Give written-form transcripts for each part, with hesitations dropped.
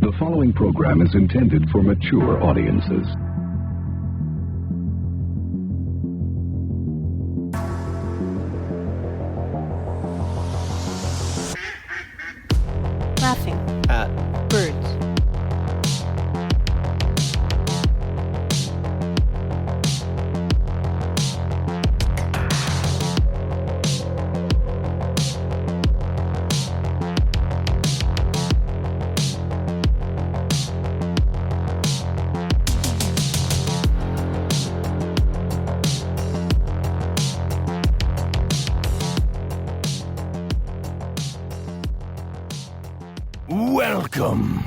The following program is intended for mature audiences. Laughing at birds. Welcome.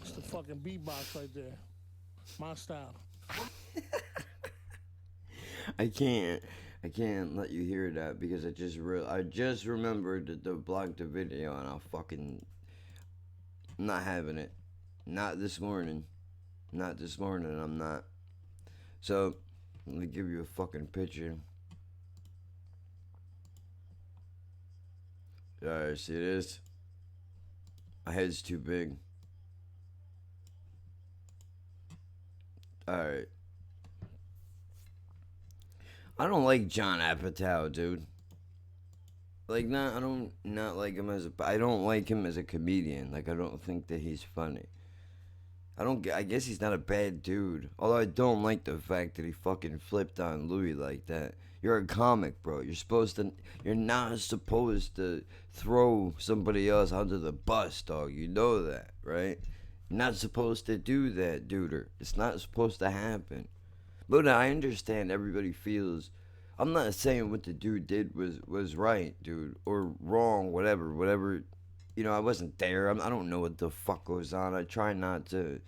It's the fucking beatbox right there. My style. I can't let you hear that because I just remembered to block the video and I'm not having it. Not this morning. Not this morning, I'm not. So, let me give you a fucking picture. Alright, see this? My head's too big. Alright. I don't like John Apatow, dude. I don't like him I don't like him as a comedian. Like, I don't think that he's funny. I guess he's not a bad dude. Although I don't like the fact that he fucking flipped on Louis like that. You're a comic, bro. You're not supposed to throw somebody else under the bus, dog. You know that, right? You're not supposed to do that, dude. It's not supposed to happen. But I understand everybody feels. I'm not saying what the dude did was right, dude, or wrong, whatever. You know, I wasn't there. I don't know what the fuck goes on. I try not to,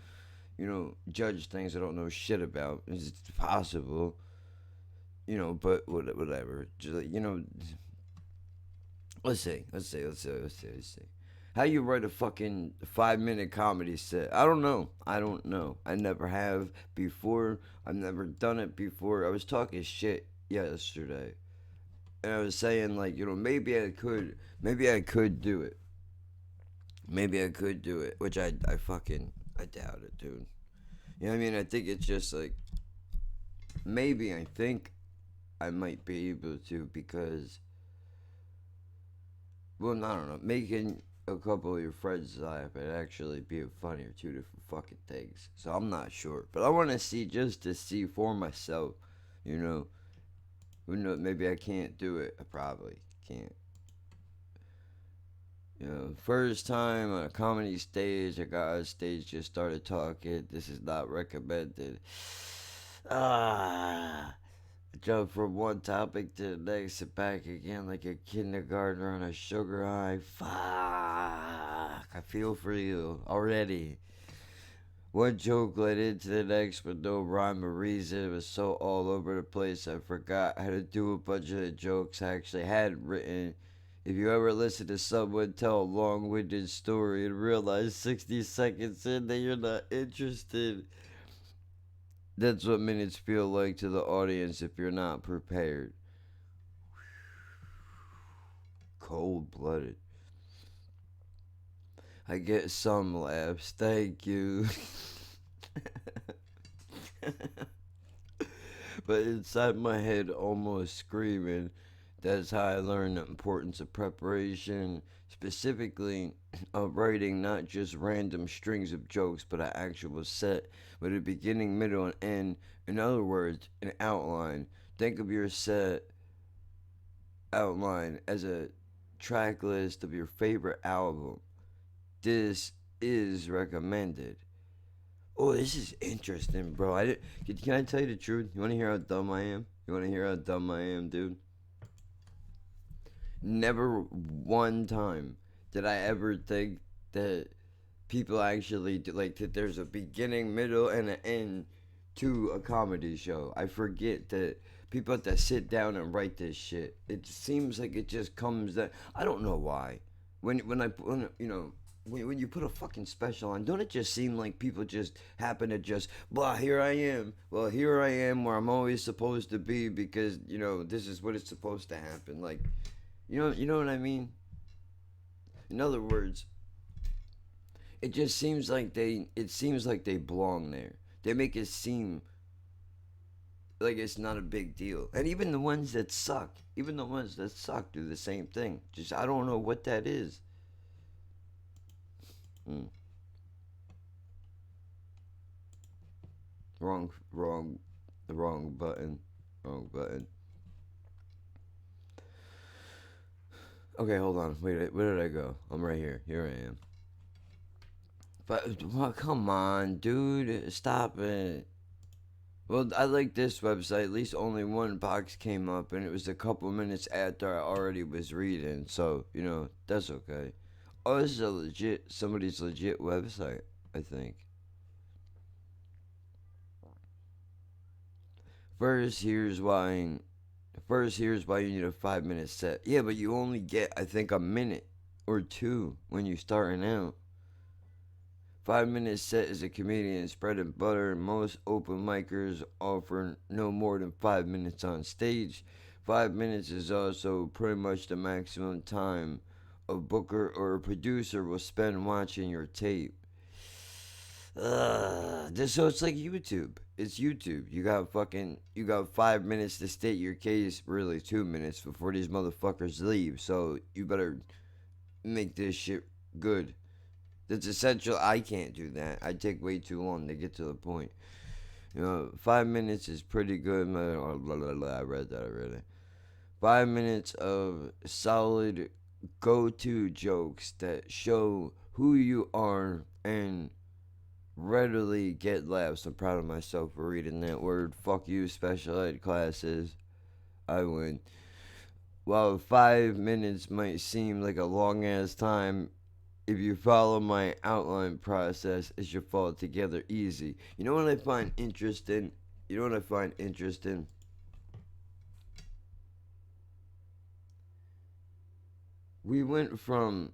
judge things I don't know shit about. It's possible, but whatever. Just, let's see. How you write a fucking 5-minute comedy set? I don't know. I never have before. I've never done it before. I was talking shit yesterday, and I was saying maybe I could do it. Maybe I could do it, which I doubt it, dude. You know what I mean? I think it's just maybe I think I might be able to because, well, I don't know, making a couple of your friends laugh would actually be funny or two different fucking things. So I'm not sure, but I want to see just to see for myself, Who knows? Maybe I can't do it. I probably can't. First time on a comedy stage, I got on stage, just started talking. This is not recommended. I jumped from one topic to the next and back again like a kindergartner on a sugar high. Fuck, I feel for you already. One joke led into the next with no rhyme or reason. It was so all over the place I forgot how to do a bunch of the jokes I actually had written. If you ever listen to someone tell a long-winded story and realize 60 seconds in that you're not interested, that's what minutes feel like to the audience if you're not prepared. Cold-blooded. I get some laughs, thank you. But inside my head almost screaming. That's how I learned the importance of preparation, specifically of writing not just random strings of jokes, but an actual set with a beginning, middle, and end. In other words, an outline. Think of your set outline as a track list of your favorite album. This is recommended. Oh, this is interesting, bro. Can I tell you the truth? You want to hear how dumb I am? Dude? Never one time did I ever think that people actually do, that there's a beginning, middle, and an end to a comedy show. I forget that people have to sit down and write this shit. It seems like it just comes that I don't know why. When when you put a fucking special on, don't it just seem like people just happen to just, blah, here I am. Well, here I am where I'm always supposed to be because, this is what it's supposed to happen. Like, you know what I mean? In other words, it just seems like they belong there. They make it seem like it's not a big deal. And even the ones that suck, do the same thing. Just, I don't know what that is. Wrong button. Wrong button. Okay, hold on. Wait, where did I go? I'm right here. Here I am. But, well, come on, dude. Stop it. Well, I like this website. At least only one box came up, and it was a couple minutes after I already was reading. So, that's okay. Oh, this is somebody's legit website, I think. First, here's why you need a 5-minute set. Yeah, but you only get, I think, a minute or two when you're starting out. 5-minute set is a comedian's bread and butter. Most open micers offer no more than 5 minutes on stage. 5 minutes is also pretty much the maximum time a booker or a producer will spend watching your tape. So it's like YouTube. It's YouTube. You got 5 minutes to state your case, really 2 minutes before these motherfuckers leave. So you better make this shit good. That's essential. I can't do that. I take way too long to get to the point. 5 minutes is pretty good. I read that already. 5 minutes of solid go-to jokes that show who you are and readily get laughs. I'm proud of myself for reading that word. Fuck you, special ed classes. I win. While 5 minutes might seem like a long ass time, if you follow my outline process, it should fall together easy. You know what I find interesting? We went from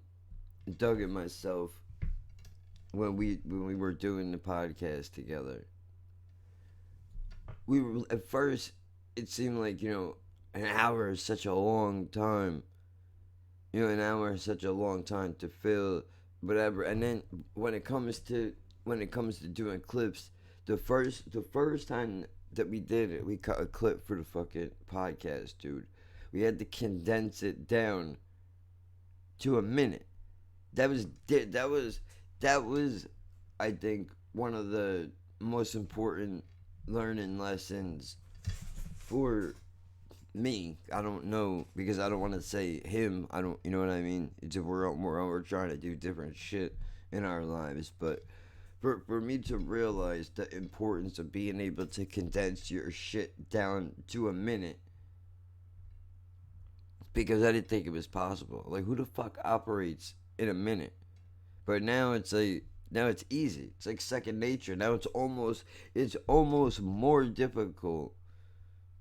Doug and myself when we were doing the podcast together. We were, at first, it seemed like, an hour is such a long time. An hour is such a long time to fill whatever. And then when it comes to doing clips, the first time that we did it, we cut a clip for the fucking podcast, dude. We had to condense it down to a minute. That was I think one of the most important learning lessons for me. I don't know, because I don't want to say him. I don't, you know what I mean? We're trying to do different shit in our lives, but for me to realize the importance of being able to condense your shit down to a minute, because I didn't think it was possible. Like, who the fuck operates in a minute? But now it's easy. It's like second nature. Now it's almost more difficult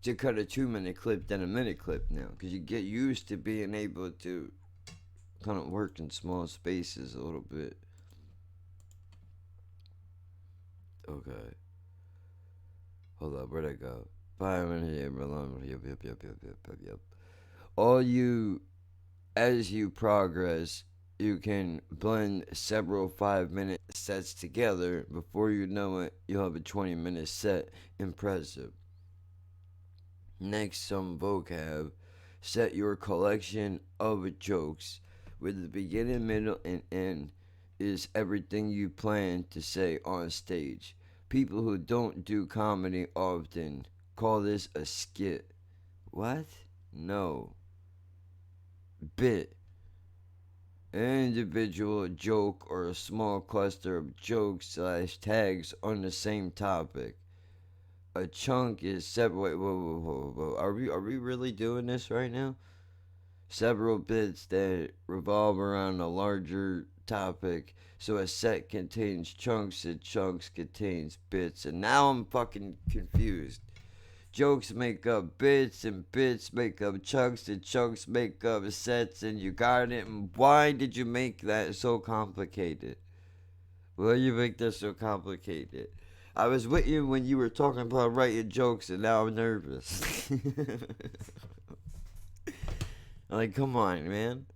to cut a 2-minute clip than a minute clip now, because you get used to being able to kind of work in small spaces a little bit. Okay. Hold up, where'd I go? 5 minutes. Yep. As you progress, you can blend several 5-minute sets together. Before you know it, you'll have a 20-minute set. Impressive. Next, some vocab. Set your collection of jokes with the beginning, middle, and end is everything you plan to say on stage. People who don't do comedy often call this a skit. What? No. Bit. An individual joke or a small cluster of jokes / tags on the same topic. A chunk is separate. Whoa. Are we really doing this right now? Several bits that revolve around a larger topic. So a set contains chunks and chunks contains bits. And now I'm fucking confused. Jokes make up bits, and bits make up chunks, and chunks make up sets, and you got it. And why did you make that so complicated? Why you make that so complicated? I was with you when you were talking about writing jokes, and now I'm nervous. Like, come on, man.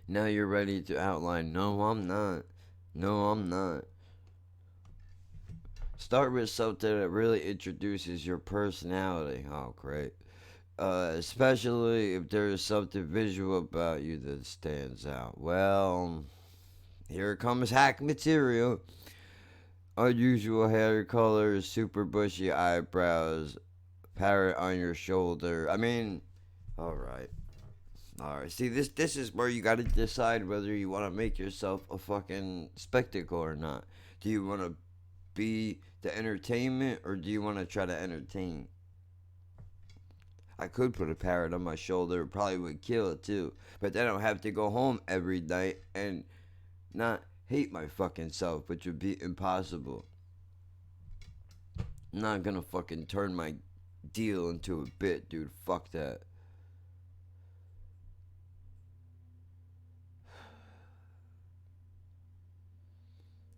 Now you're ready to outline. No, I'm not. No, I'm not. Start with something that really introduces your personality. Oh, great. Especially if there is something visual about you that stands out. Well, here comes hack material. Unusual hair colors, super bushy eyebrows, parrot on your shoulder. I mean, alright. Alright. See, this is where you gotta decide whether you want to make yourself a fucking spectacle or not. Do you want to be the entertainment, or do you want to try to entertain? I could put a parrot on my shoulder, it probably would kill it too. But then I don't have to go home every night and not hate my fucking self, which would be impossible. I'm not gonna fucking turn my deal into a bit, dude. Fuck that.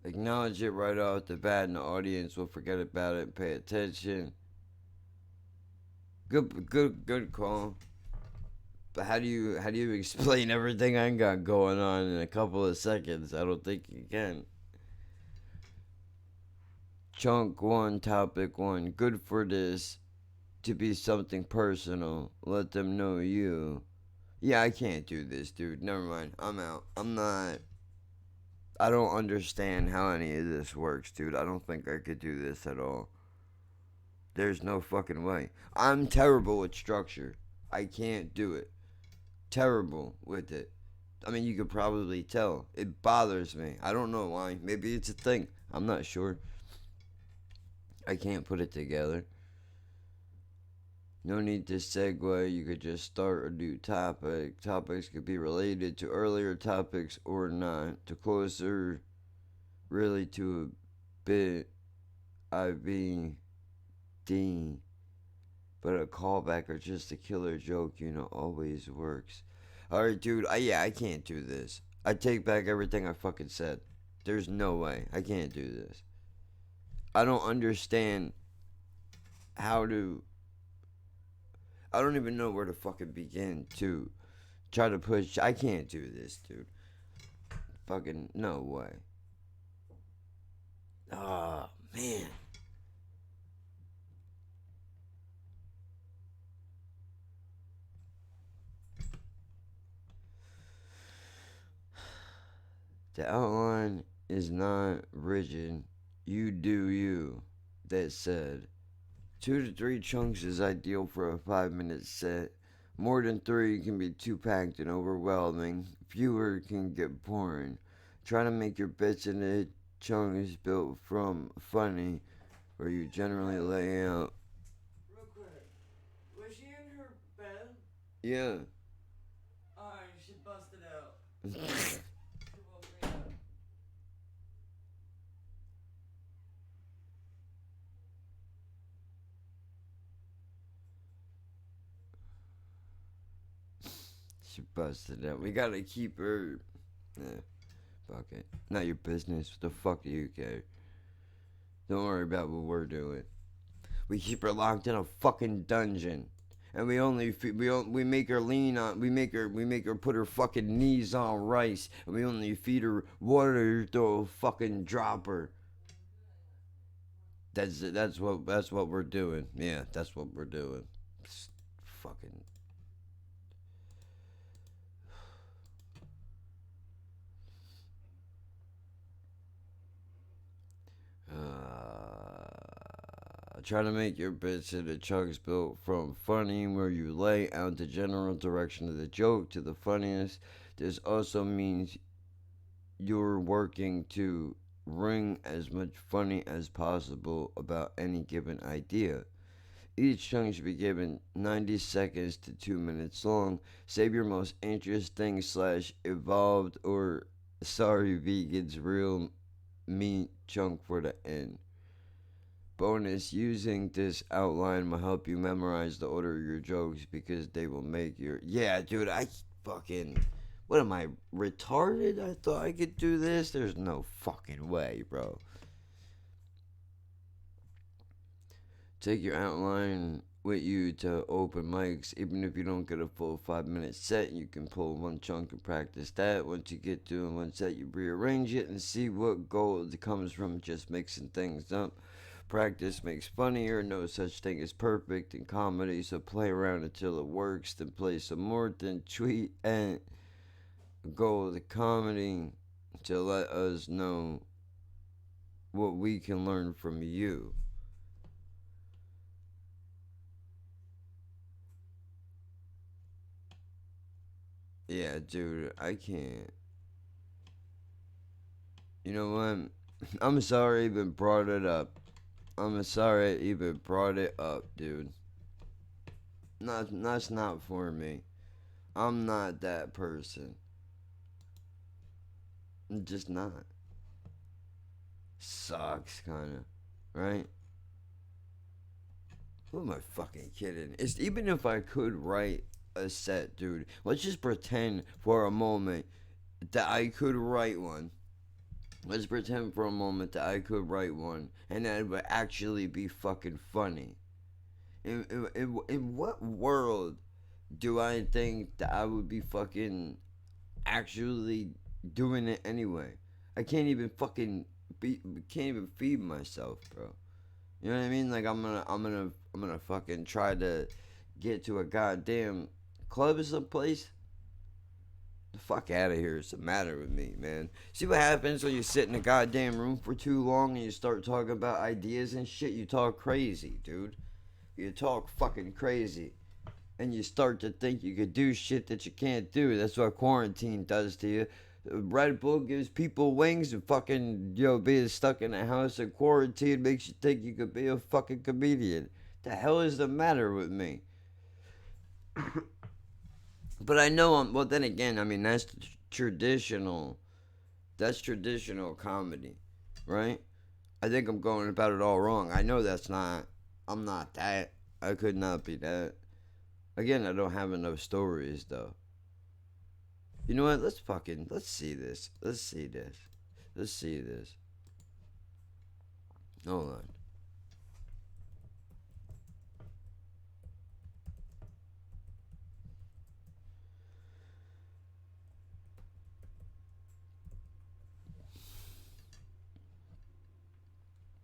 Acknowledge it right off the bat, and the audience will forget about it and pay attention. Good call. But how do you explain everything I got going on in a couple of seconds? I don't think you can. Chunk 1, topic 1. Good for this to be something personal. Let them know you. Yeah, I can't do this, dude. Never mind. I'm out. I don't understand how any of this works, dude. I don't think I could do this at all. There's no fucking way. I'm terrible with structure. I can't do it. Terrible with it. I mean, you could probably tell. It bothers me. I don't know why. Maybe it's a thing. I'm not sure. I can't put it together. No need to segue. You could just start a new topic. Topics could be related to earlier topics or not. To closer, really to a bit, IBD. But a callback or just a killer joke, always works. Alright, dude. I can't do this. I take back everything I fucking said. There's no way. I can't do this. I don't understand how to... I don't even know where to fucking begin to try to push. I can't do this, dude. Fucking no way. Oh, man. The outline is not rigid. You do you. That said, 2 to 3 chunks is ideal for a 5-minute set. More than 3 can be too packed and overwhelming. Fewer can get boring. Try to make your bits in the chunks built from funny, where you generally lay out. Real quick, was she in her bed? Yeah. Alright, she busted out. She busted out. We gotta keep her. Fuck it. Not your business. What the fuck do you care? Don't worry about what we're doing. We keep her locked in a fucking dungeon, and we make her lean on. We make her put her fucking knees on rice, and we only feed her water to fucking drop her. That's what we're doing. Yeah, that's what we're doing. Fucking. Try to make your bits into chunks built from funny, where you lay out the general direction of the joke to the funniest. This also means you're working to wring as much funny as possible about any given idea. Each chunk should be given 90 seconds to 2 minutes long. Save your most interesting / evolved or sorry vegans real meat chunk for the end. Bonus, using this outline will help you memorize the order of your jokes because they will make your... Yeah, dude, I fucking... What am I, retarded? I thought I could do this? There's no fucking way, bro. Take your outline with you to open mics. Even if you don't get a full 5-minute set, you can pull one chunk and practice that. Once you get to one set, you rearrange it and see what gold comes from just mixing things up. Practice makes funnier. No such thing as perfect in comedy, so play around until it works, then play some more, then tweet and gold comedy to let us know what we can learn from you. Yeah, dude, I can't. You know what? I'm sorry I even brought it up. I'm sorry I even brought it up, dude. That's not for me. I'm not that person. I'm just not. Sucks, kinda. Right? Who am I fucking kidding? It's, even if I could write a set, dude. Let's just pretend for a moment that I could write one. Let's pretend for a moment that I could write one and that it would actually be fucking funny. In what world do I think that I would be fucking actually doing it anyway? I can't even fucking can't even feed myself, bro. You know what I mean? Like I'm gonna fucking try to get to a goddamn club someplace. The fuck out of here. What's the matter with me, man? See what happens when you sit in a goddamn room for too long and you start talking about ideas and shit? You talk crazy, dude. You talk fucking crazy. And you start to think you could do shit that you can't do. That's what quarantine does to you. Red Bull gives people wings, and fucking, being stuck in a house in quarantine makes you think you could be a fucking comedian. The hell is the matter with me? But I know well, then again, I mean, that's traditional comedy, right? I think I'm going about it all wrong. I know I'm not that. I could not be that. Again, I don't have enough stories, though. You know what? Let's see this. Let's see this. Hold on.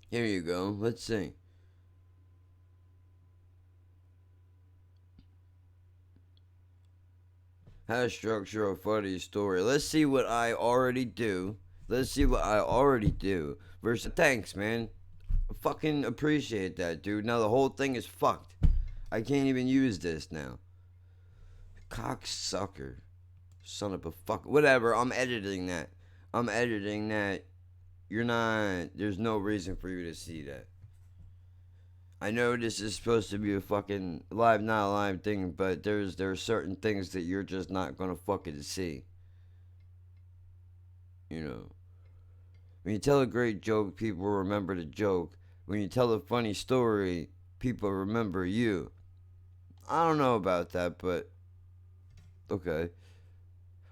Here you go. Let's see. How to structure a funny story. Let's see what I already do. Versus, thanks, man. I fucking appreciate that, dude. Now the whole thing is fucked. I can't even use this now. Cocksucker. Son of a fuck. Whatever, I'm editing that. There's no reason for you to see that. I know this is supposed to be a fucking live, not live thing, but there are certain things that you're just not gonna fucking see. You know. When you tell a great joke, people remember the joke. When you tell a funny story, people remember you. I don't know about that, but okay.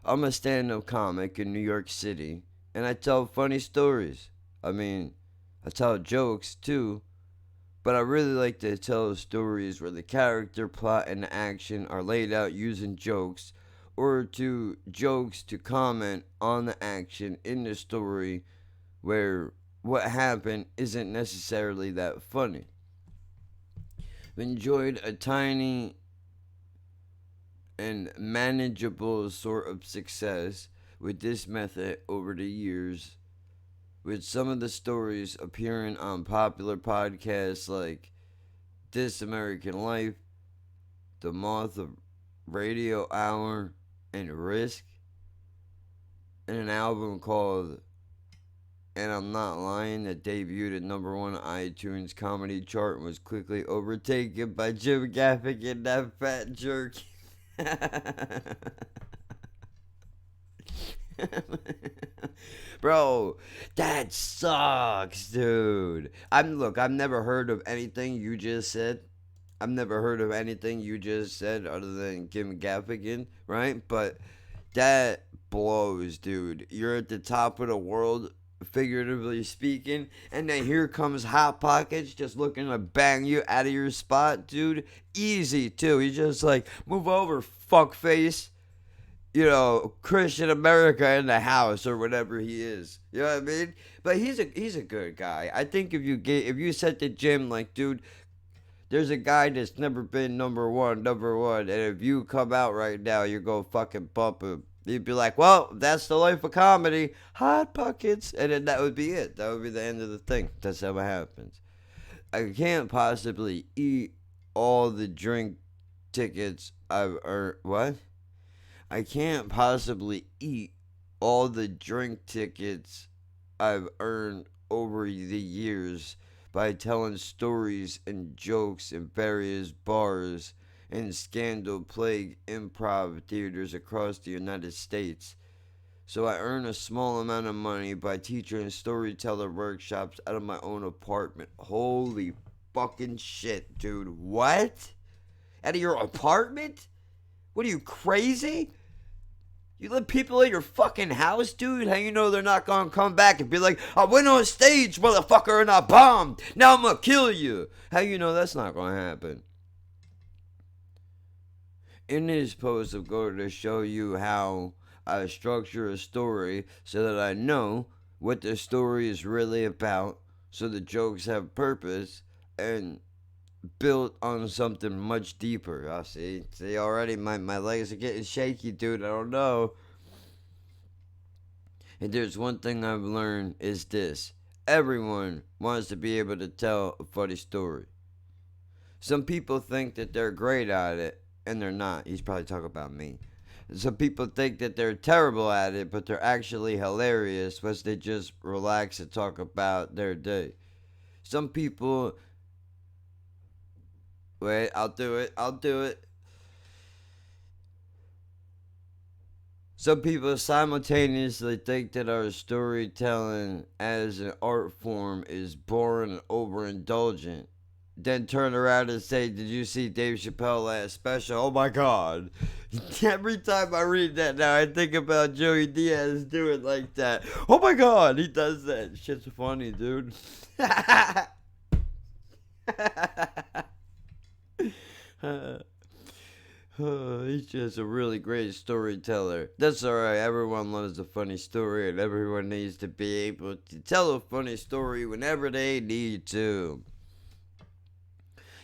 I'm a stand-up comic in New York City, and I tell funny stories. I mean, I tell jokes too, but I really like to tell stories where the character, plot, and action are laid out using jokes, or jokes to comment on the action in the story where what happened isn't necessarily that funny. I've enjoyed a tiny and manageable sort of success with this method over the years, with some of the stories appearing on popular podcasts like This American Life, The Moth of Radio Hour, and Risk, and an album called And I'm Not Lying that debuted at #1 iTunes comedy chart and was quickly overtaken by Jim Gaffigan, That Fat Jerk. Bro, that sucks, dude. I've never heard of anything you just said. I've never heard of anything you just said other than Kim Gaffigan, right? But that blows, dude. You're at the top of the world, figuratively speaking, and then here comes Hot Pockets just looking to bang you out of your spot, dude. Easy, too. He's just like, move over, fuckface. You know, Christian America in the house or whatever he is. You know what I mean? But he's a good guy. I think if you said to Jim like, dude, there's a guy that's never been number one, and if you come out right now, you're gonna fucking bump him. He'd be like, well, that's the life of comedy. Hot Pockets. And then that would be it. That would be the end of the thing. That's how it happens. I can't possibly eat all the drink tickets I've earned. What? I can't possibly eat all the drink tickets I've earned over the years by telling stories and jokes in various bars and scandal-plagued improv theaters across the United States. So I earn a small amount of money by teaching storyteller workshops out of my own apartment. Holy fucking shit, dude. What? Out of your apartment? What are you, crazy? You let people in your fucking house, dude? How you know they're not gonna come back and be like, I went on stage, motherfucker, and I bombed. Now I'm gonna kill you. How you know that's not gonna happen? In this post, I'm going to show you how I structure a story so that I know what the story is really about, so the jokes have purpose and built on something much deeper. I see already my legs are getting shaky, dude. I don't know. And there's one thing I've learned is this. Everyone wants to be able to tell a funny story. Some people think that they're great at it, and they're not. He's probably talking about me. Some people think that they're terrible at it, but they're actually hilarious once they just relax and talk about their day. Some people... Wait, I'll do it. Some people simultaneously think that our storytelling as an art form is boring and overindulgent. Then turn around and say, did you see Dave Chappelle last special? Oh my God. Every time I read that now, I think about Joey Diaz doing like that. Oh my God, he does that. Shit's funny, dude. He's just a really great storyteller. That's alright, everyone loves a funny story, and everyone needs to be able to tell a funny story whenever they need to.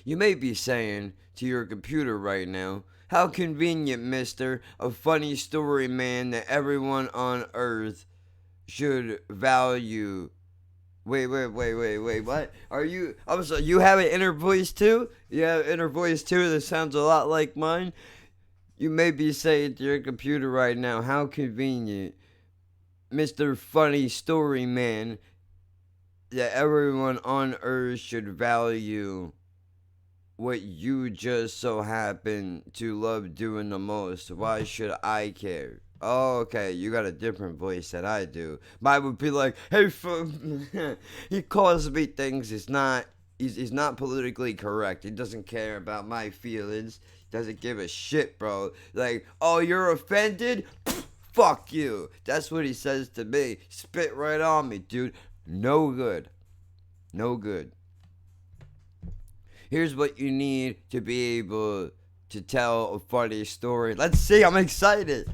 You may be saying to your computer right now, how convenient, mister, a funny story man that everyone on earth should value. Wait, what? Are you... I'm sorry, you have an inner voice too? You have an inner voice too that sounds a lot like mine? You may be saying to your computer right now, how convenient, Mr. Funny Story Man, that everyone on earth should value what you just so happen to love doing the most. Why should I care? Oh, okay, you got a different voice than I do. Mine would be like, hey, he calls me things. He's not politically correct. He doesn't care about my feelings. He doesn't give a shit, bro. Like, oh, you're offended? Pfft, fuck you. That's what he says to me. Spit right on me, dude. No good. No good. Here's what you need to be able to tell a funny story. Let's see, I'm excited.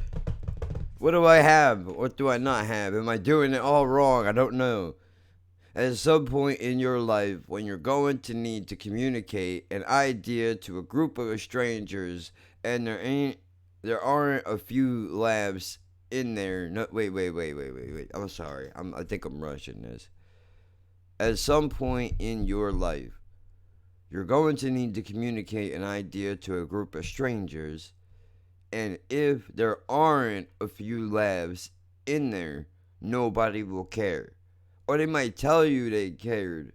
What do I have? What do I not have? Am I doing it all wrong? I don't know. At some point in your life, when you're going to need to communicate an idea to a group of strangers, and there aren't a few laughs in there. No, wait. I'm sorry. I think I'm rushing this. At some point in your life, you're going to need to communicate an idea to a group of strangers, and if there aren't a few laughs in there, nobody will care. Or they might tell you they cared,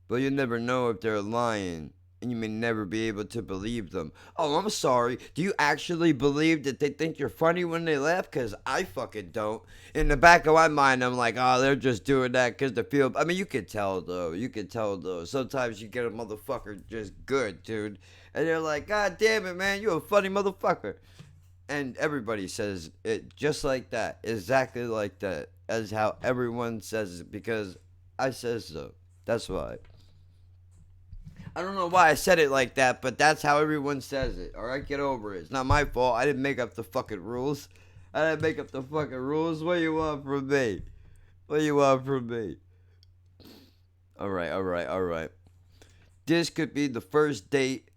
but you never know if they're lying and you may never be able to believe them. Oh, I'm sorry. Do you actually believe that they think you're funny when they laugh? Because I fucking don't. In the back of my mind, I'm like, oh, they're just doing that because they feel. I mean, you could tell, though. You could tell, though. Sometimes you get a motherfucker just good, dude. And they're like, God damn it, man, you a funny motherfucker. And everybody says it just like that. Exactly like that. As how everyone says it. Because I says so. That's why. I don't know why I said it like that, but that's how everyone says it. Alright, get over it. It's not my fault. I didn't make up the fucking rules. I didn't make up the fucking rules. What do you want from me? What do you want from me? Alright. This could be the first date,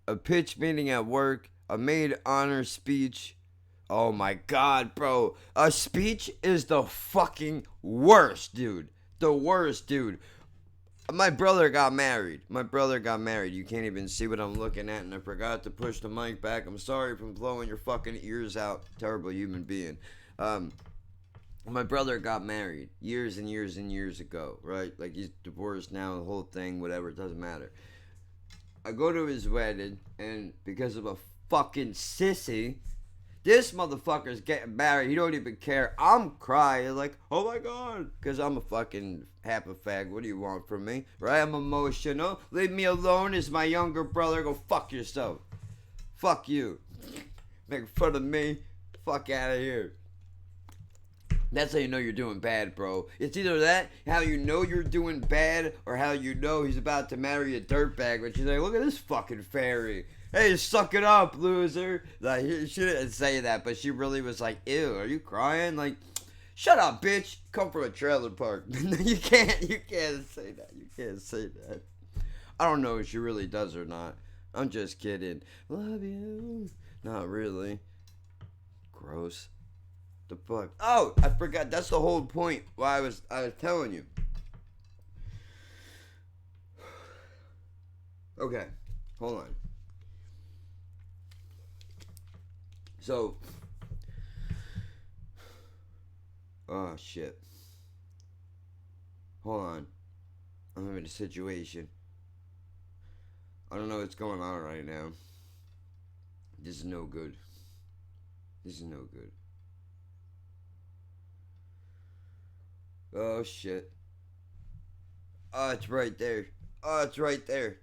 a pitch meeting at work, a maid honor speech. Oh my god, bro. A speech is the fucking worst, dude. The worst, dude. My brother got married. You can't even see what I'm looking at, and I forgot to push the mic back. I'm sorry for blowing your fucking ears out. Terrible human being. My brother got married years and years ago, right? Like, he's divorced now, the whole thing, whatever, it doesn't matter. I go to his wedding, and because of a fucking sissy, this motherfucker's getting married. He don't even care. I'm crying like, oh my god. Because I'm a fucking half a fag. What do you want from me? Right? I'm emotional. Leave me alone. Is my younger brother. Go fuck yourself. Fuck you. Make fun of me. Fuck out of here. That's how you know you're doing bad, bro. It's either that, how you know you're doing bad, or how you know he's about to marry a dirtbag. But she's like, look at this fucking fairy. Hey, suck it up, loser. Like, she didn't say that, but she really was like, ew, are you crying? Like, shut up, bitch. Come from a trailer park. You can't say that. You can't say that. I don't know if she really does or not. I'm just kidding. Love you. Not really. Gross. The fuck? Oh, I forgot. That's the whole point why I was telling you. Okay, hold on. So, oh shit. Hold on. I'm having a situation. I don't know what's going on right now. This is no good. Oh shit. Oh, it's right there. It's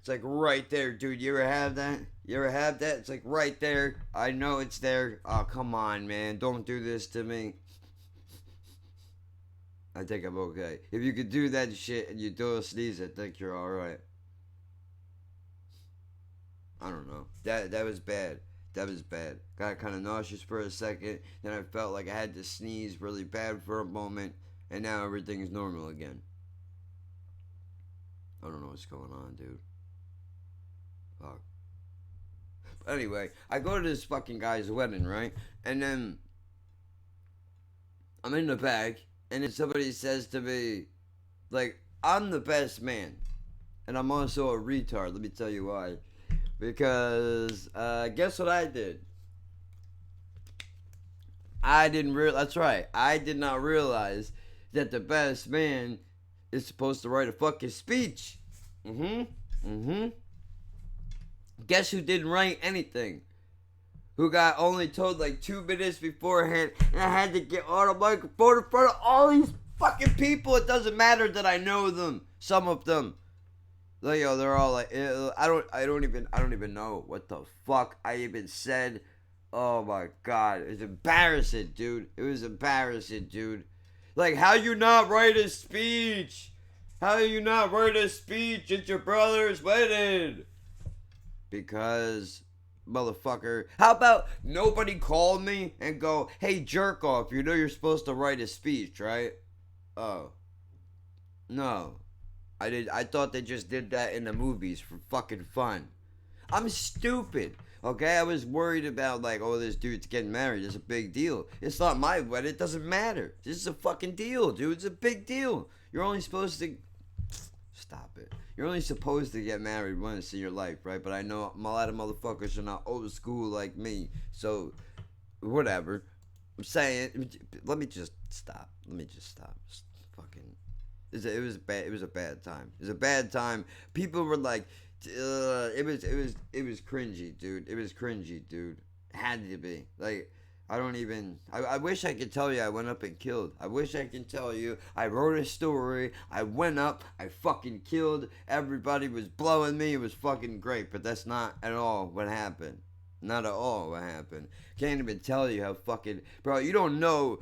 like right there, dude. You ever have that? It's like right there. I know it's there. Oh, come on, man. Don't do this to me. I think I'm okay. If you could do that shit and you do a sneeze, I think you're alright. I don't know. That was bad. Got kind of nauseous for a second. Then I felt like I had to sneeze really bad for a moment. And now everything is normal again. I don't know what's going on, dude. Fuck. But anyway, I go to this fucking guy's wedding, right? And then I'm in the back, and then somebody says to me, like, I'm the best man. And I'm also a retard. Let me tell you why. Because, guess what I did? That's right. I did not realize that the best man is supposed to write a fucking speech. Guess who didn't write anything? Who got only told like 2 minutes beforehand, and I had to get on a microphone in front of all these fucking people. It doesn't matter that I know them. Some of them. Like, yo, they're all like, I don't even know what the fuck I even said. Oh my god, it was embarrassing, dude. Like, how you not write a speech? It's your brother's wedding. Because, motherfucker, how about nobody called me and go, hey, jerk off, you know you're supposed to write a speech, right? Oh. No. I thought they just did that in the movies for fucking fun. I'm stupid. Okay, I was worried about, like, oh, this dude's getting married. It's a big deal. It's not my wedding. It doesn't matter. This is a fucking deal, dude. It's a big deal. You're only supposed to... Stop it. You're only supposed to get married once in your life, right? But I know a lot of motherfuckers are not old school like me. So, whatever. I'm saying... Let me just stop. Fucking... It was a bad time. People were like... It was cringy, dude. It was cringy, dude. Had to be. Like, I wish I could tell you I went up and killed. I wish I could tell you I wrote a story. I went up. I fucking killed. Everybody was blowing me. It was fucking great. But that's not at all what happened. Not at all what happened. Can't even tell you how fucking... Bro, you don't know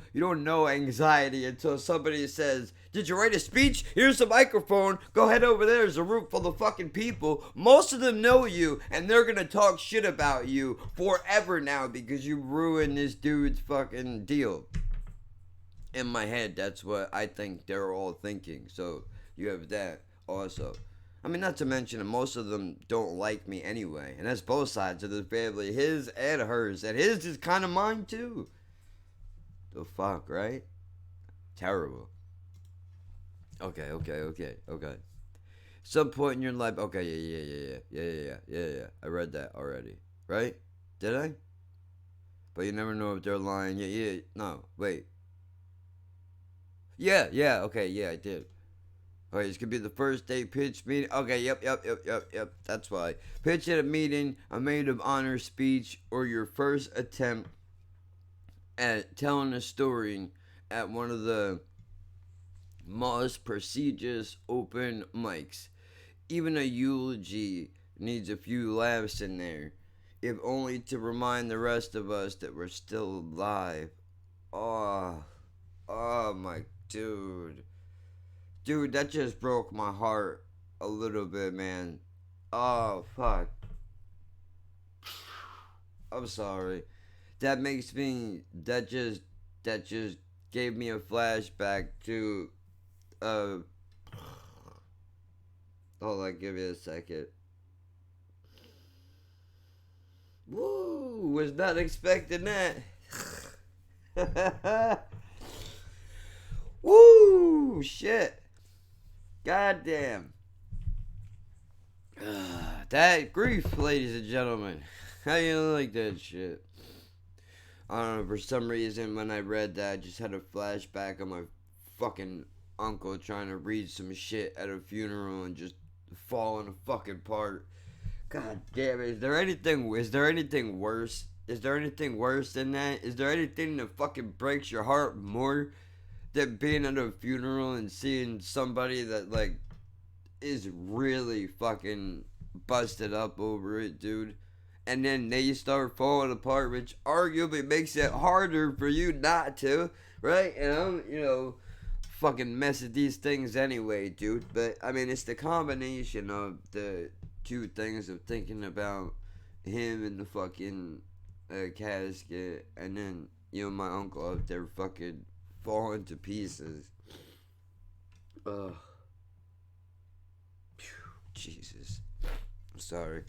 anxiety until somebody says, did you write a speech? Here's a microphone. Go head over there. There's a room full of fucking people. Most of them know you, and they're gonna talk shit about you forever now because you ruined this dude's fucking deal. In my head, that's what I think they're all thinking. So, you have that also. I mean, not to mention that most of them don't like me anyway. And that's both sides of the family. His and hers. And his is kind of mine, too. The fuck, right? Terrible. Okay. Some point in your life... Okay, yeah. I read that already. Right? Did I? But you never know if they're lying. Yeah. No, wait. Yeah, okay, yeah, I did. Okay, this could be the first day pitch meeting. Okay, yep. That's why. Pitch at a meeting, a maid of honor speech, or your first attempt at telling a story at one of the most prestigious open mics. Even a eulogy needs a few laughs in there, if only to remind the rest of us that we're still alive. Oh my dude. Dude, that just broke my heart a little bit, man. Oh, fuck. I'm sorry. That just gave me a flashback to, hold on, give me a second. Woo, was not expecting that. Woo, shit. Goddamn. That grief, ladies and gentlemen. How you like that shit? I don't know, for some reason when I read that, I just had a flashback of my fucking uncle trying to read some shit at a funeral and just falling fucking apart. God damn it. Is there anything worse? Is there anything worse than that? Is there anything that fucking breaks your heart more than being at a funeral and seeing somebody that, like, is really fucking busted up over it, dude? And then they start falling apart, which arguably makes it harder for you not to, right? And I'm, fucking mess at these things anyway, dude. But, I mean, it's the combination of the two things of thinking about him in the fucking casket, and then, my uncle up there fucking falling to pieces. Ugh. Jesus. I'm sorry.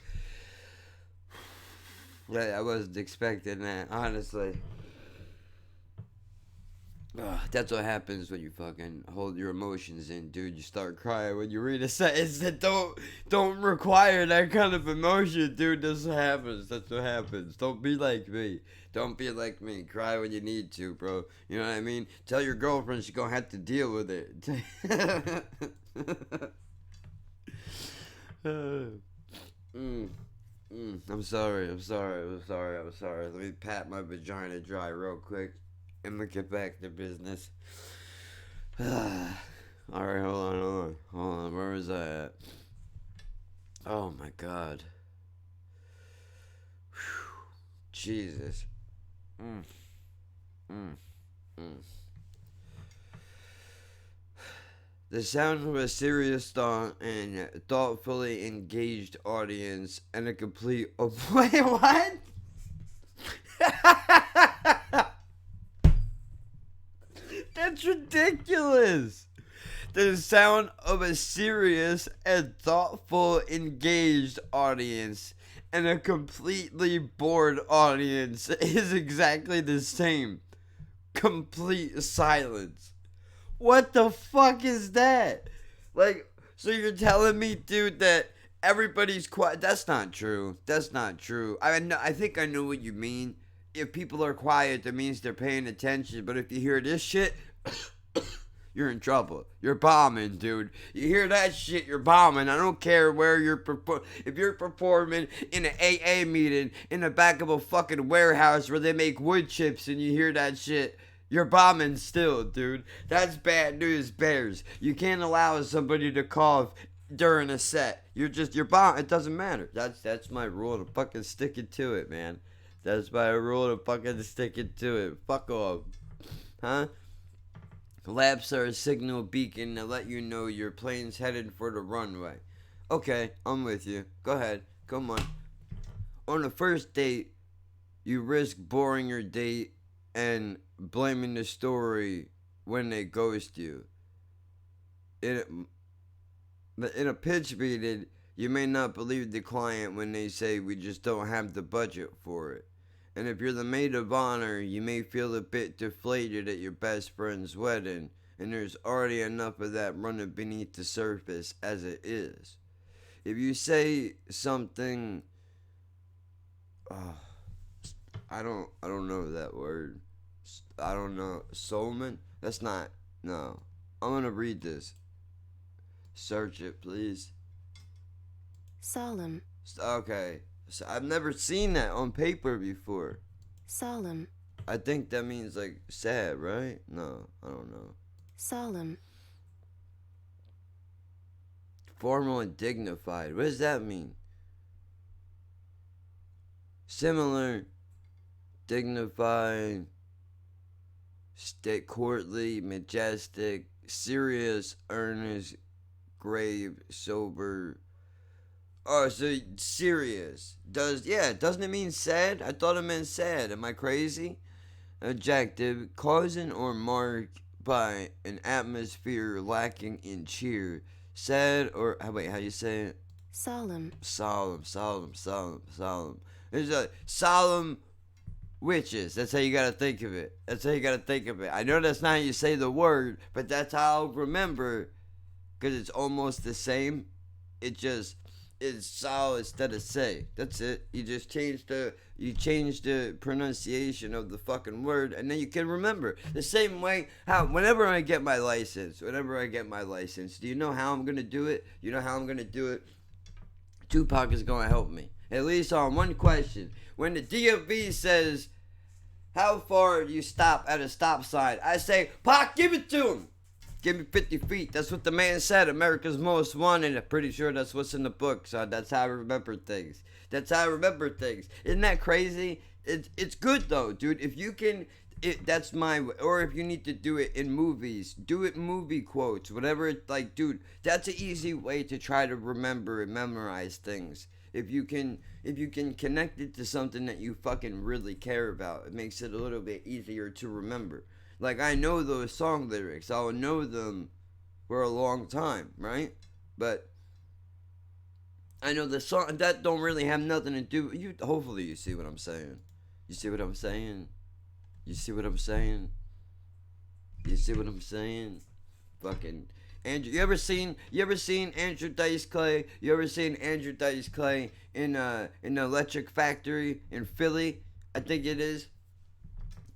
I wasn't expecting that, honestly. That's what happens when you fucking hold your emotions in, dude. You start crying when you read a sentence that don't require that kind of emotion, dude. That's what happens. Don't be like me. Don't be like me. Cry when you need to, bro. You know what I mean? Tell your girlfriend she's gonna have to deal with it. I'm sorry. Let me pat my vagina dry real quick. And we'll get back to business. Alright, hold on. Where was I at? Oh my god. Whew. Jesus. The sound of a serious thought and thoughtfully engaged audience and a complete... Oh, wait, what? That's ridiculous. The sound of a serious and thoughtful, engaged audience and a completely bored audience is exactly the same. Complete silence. What the fuck is that? Like, so you're telling me, dude, that everybody's quiet? That's not true. I think I know what you mean. If people are quiet, that means they're paying attention. But if you hear this shit, you're in trouble. You're bombing, dude. You hear that shit, you're bombing. I don't care where you're if you're performing in an AA meeting in the back of a fucking warehouse where they make wood chips and you hear that shit, you're bombing still, dude. That's bad news, Bears. You can't allow somebody to cough during a set. You're bombing. It doesn't matter. That's my rule to fucking stick it to it, man. That's my rule to fucking stick it to it. Fuck off. Huh? Laps are a signal beacon to let you know your plane's headed for the runway. Okay, I'm with you. Go ahead. Come on. On the first date, you risk boring your date and blaming the story when they ghost you. In a pitch meeting, you may not believe the client when they say we just don't have the budget for it. And if you're the maid of honor, you may feel a bit deflated at your best friend's wedding, and there's already enough of that running beneath the surface as it is. If you say something, I don't know that word. I don't know. Solman? That's not, no. I'm gonna read this. Search it, please. Solemn. Okay. So I've never seen that on paper before. Solemn. I think that means like sad, right? No, I don't know. Solemn. Formal and dignified. What does that mean? Similar, dignified, courtly, majestic, serious, earnest, grave, sober. Oh, so serious. Doesn't it mean sad? I thought it meant sad. Am I crazy? Adjective, causing or marked by an atmosphere lacking in cheer. Sad or, wait, how you say it? Solemn. Solemn. There's a solemn witches. That's how you gotta think of it. I know that's not how you say the word, but that's how I'll remember, because it's almost the same. It just is saw instead of say. That's it. You just change the pronunciation of the fucking word, and then you can remember. The same way how whenever I get my license, do you know how I'm gonna do it? Tupac is gonna help me. At least on one question. When the DMV says, how far do you stop at a stop sign? I say, Pac, give it to him. Give me 50 feet. That's what the man said. America's Most Wanted. I'm pretty sure that's what's in the book. So that's how I remember things. Isn't that crazy? It's good though, dude. If you can, that's my. Or if you need to do it in movies, do it in movie quotes, whatever. Like, dude, that's an easy way to try to remember and memorize things. If you can connect it to something that you fucking really care about, it makes it a little bit easier to remember. Like, I know those song lyrics. I'll know them for a long time, right? But I know the song that don't really have nothing to do. Hopefully you see what I'm saying. You see what I'm saying? Fucking Andrew. You ever seen Andrew Dice Clay? In the Electric Factory in Philly? I think it is.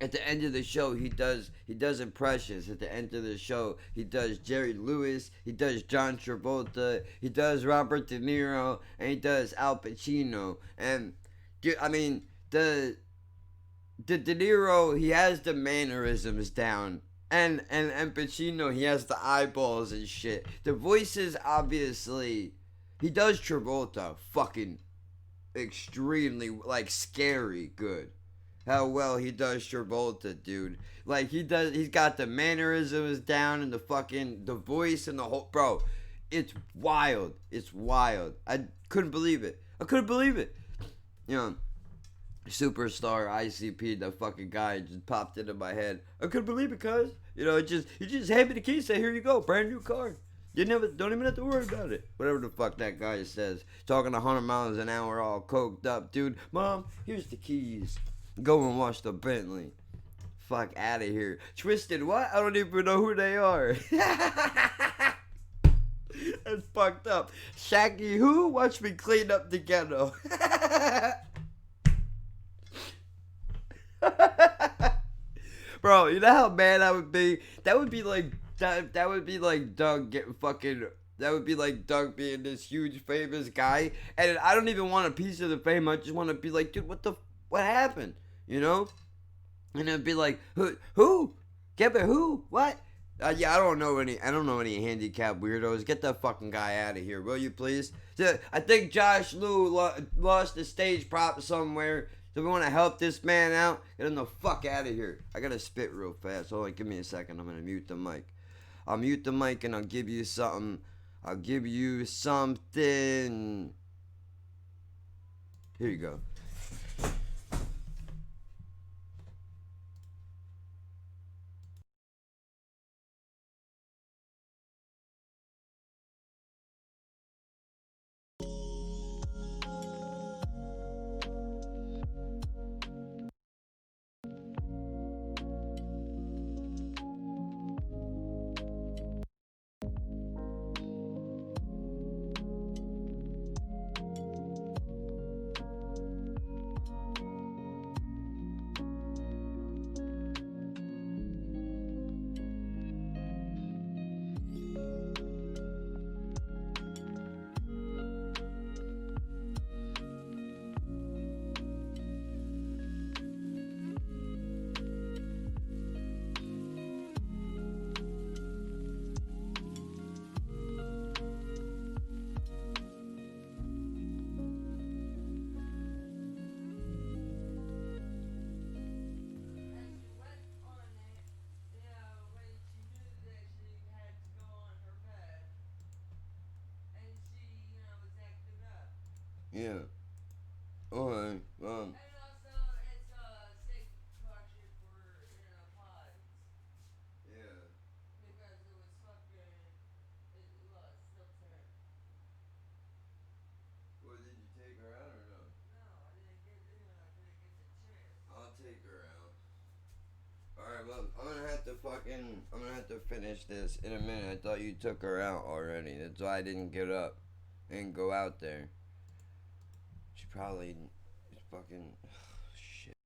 At the end of the show, he does impressions. At the end of the show, he does Jerry Lewis, he does John Travolta, he does Robert De Niro, and he does Al Pacino. And I mean, the De Niro, he has the mannerisms down, and Pacino, he has the eyeballs and shit. The voices, obviously, he does Travolta fucking extremely, like, scary good. How well he does Travolta, dude. Like, he's got the mannerisms down and the voice and the whole, bro. It's wild. I couldn't believe it. You know, Superstar ICP, the fucking guy just popped into my head. I couldn't believe it, cuz. You know, you just hand me the keys, say, here you go, brand new car. You don't even have to worry about it. Whatever the fuck that guy says. Talking 100 miles an hour all coked up, dude. Mom, here's the keys. Go and watch the Bentley. Fuck out of here. Twisted what? I don't even know who they are. That's fucked up. Shaggy who? Watch me clean up the ghetto. Bro, you know how mad I would be? That would be like That would be like Doug get fucking. That would be like Doug being this huge famous guy, and I don't even want a piece of the fame. I just want to be like, dude, what happened? You know? And it'd be like, who? Get me who? What? Yeah, I don't know any handicapped weirdos. Get that fucking guy out of here, will you please? I think Josh Lou lost the stage prop somewhere. So we want to help this man out. Get him the fuck out of here. I gotta spit real fast. Hold on, give me a second. I'm gonna mute the mic. I'll mute the mic and I'll give you something. Here you go. Yeah. Alright. And also, it's a safe precaution for pods. Yeah. Because it was fucking. Well, it's still tearing. Well, did you take her out or no? No, I didn't get the chance. I'll take her out. Alright, well, I'm gonna have to finish this in a minute. I thought you took her out already. That's why I didn't get up and go out there. She probably is fucking.